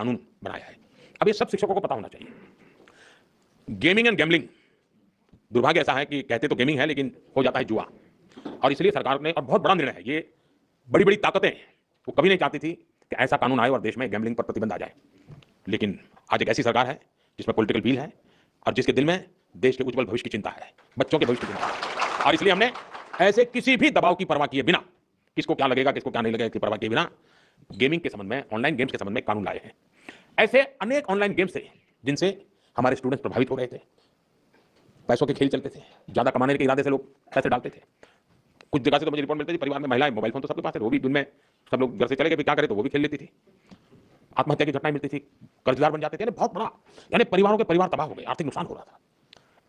कानून बनाया है। अब ये सब शिक्षकों को पता होना चाहिए। गेमिंग एंड गैम्बलिंग, दुर्भाग्य ऐसा है कि कहते तो गेमिंग है लेकिन हो जाता है जुआ, और इसलिए सरकार ने, और बहुत बड़ा निर्णय है ये, बड़ी बड़ी ताकतें वो कभी नहीं चाहती थी कि ऐसा कानून आए और देश में गैम्बलिंग पर प्रतिबंध आ जाए, लेकिन आज एक ऐसी सरकार है जिसमें पॉलिटिकल व्हील है और जिसके दिल में देश के उज्जवल भविष्य की चिंता है, बच्चों के भविष्य की चिंता है। और इसलिए हमने ऐसे किसी भी दबाव की परवाह किए बिना, किसको क्या लगेगा किसको क्या नहीं लगेगा की परवाह किए बिना, गेमिंग के संबंध में, ऑनलाइन गेम्स के संबंध में कानून लाए हैं। ऐसे अनेक ऑनलाइन गेम्स थे जिनसे हमारे स्टूडेंट्स प्रभावित हो रहे थे, पैसों के खेल चलते थे, ज्यादा कमाने के इरादे से लोग पैसे डालते थे। कुछ जगह से तो मुझे रिपोर्ट मिलती थी परिवार में महिलाएं, मोबाइल फोन तो सबके पास है, वो भी दिन में सब लोग घर से चले गए, क्या करे तो वो भी खेल लेती थी। आत्महत्या की घटनाएं मिलती थी, कर्जदार बन जाते थे, बहुत बड़ा, यानी परिवारों के परिवार तबाह हो गए, आर्थिक नुकसान हो रहा था।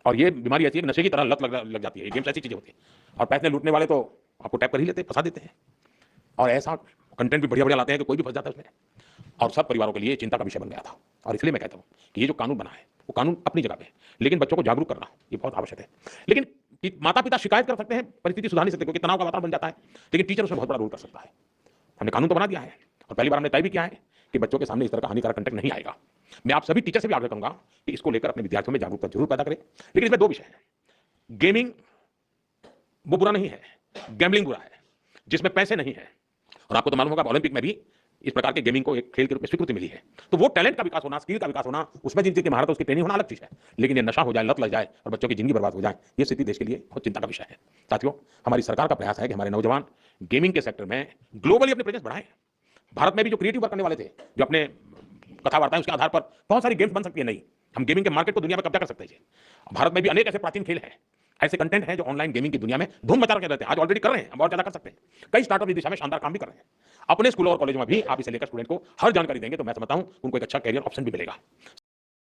और ये बीमारी ऐसी है कि नशे की तरह लत लग जाती है, गेम्स ऐसी चीजें होती है, और पैसे लूटने वाले तो आपको टैप कर ही लेते, फंसा देते हैं, और ऐसा कंटेंट भी बढ़िया बढ़िया लाते हैं कि कोई भी फंस जाता है उसमें, और सब परिवारों के लिए चिंता का विषय बन गया था। और इसलिए मैं कहता हूं कि ये जो कानून बना है वो कानून अपनी जगह पे है, लेकिन बच्चों को जागरूक करना ये बहुत आवश्यक है। लेकिन माता पिता शिकायत कर सकते हैं, परिस्थिति सुधार नहीं सकते क्योंकि तनाव का वातावरण बन जाता है, लेकिन टीचर उसमें बहुत बड़ा रोल कर सकता है। हमने कानून तो बना दिया है और पहली बार हमने तय भी किया है कि बच्चों के सामने इस तरह का हानिकारक कंटेंट नहीं आएगा। मैं आप सभी टीचर से भी आग्रह करूंगा कि इसको लेकर अपने विद्यार्थियों में जागरूकता जरूर पैदा करें। लेकिन इसमें दो विषय हैं, गेमिंग वो बुरा नहीं है, गैम्बलिंग बुरा है जिसमें पैसे नहीं है। और आपको तो मालूम होगा ओलंपिक में भी इस प्रकार के गेमिंग को एक खेल के रूप में स्वीकृति मिली है। तो वो टैलेंट का विकास होना, स्किल का विकास होना, उसमें जिनकी महारत उसकी ट्रेनिंग होना अलग चीज है, लेकिन ये नशा हो जाए, लत लग जाए और बच्चों की जिंदगी बर्बाद हो जाए, ये स्थिति देश के लिए बहुत चिंता का विषय है। साथियों, हमारी सरकार का प्रयास है कि हमारे नौजवान गेमिंग के सेक्टर में ग्लोबली अपने प्रेजेंस बढ़ाएं। भारत में भी जो क्रिएटिव वर्क करने वाले थे, जो अपने कथा वार्ताएं उसके आधार पर बहुत सारी गेम्स बन सकती है, नहीं हम गेमिंग के मार्केट को दुनिया में कब्जा कर सकते हैं। भारत में भी अनेक ऐसे प्राचीन खेल हैं, ऐसे कंटेंट हैं जो ऑनलाइन गेमिंग की दुनिया में धूम मचा के रहते हैं, आज ऑलरेडी कर रहे हैं, हम और ज्यादा कर सकते हैं। कई स्टार्टअप इस दिशा में शानदार काम भी कर रहे हैं। अपने स्कूलों और कॉलेजों में भी आप इसे लेकर स्टूडेंट को हर जानकारी देंगे तो मैं समझता हूं उनको एक अच्छा कैरियर ऑप्शन भी मिलेगा।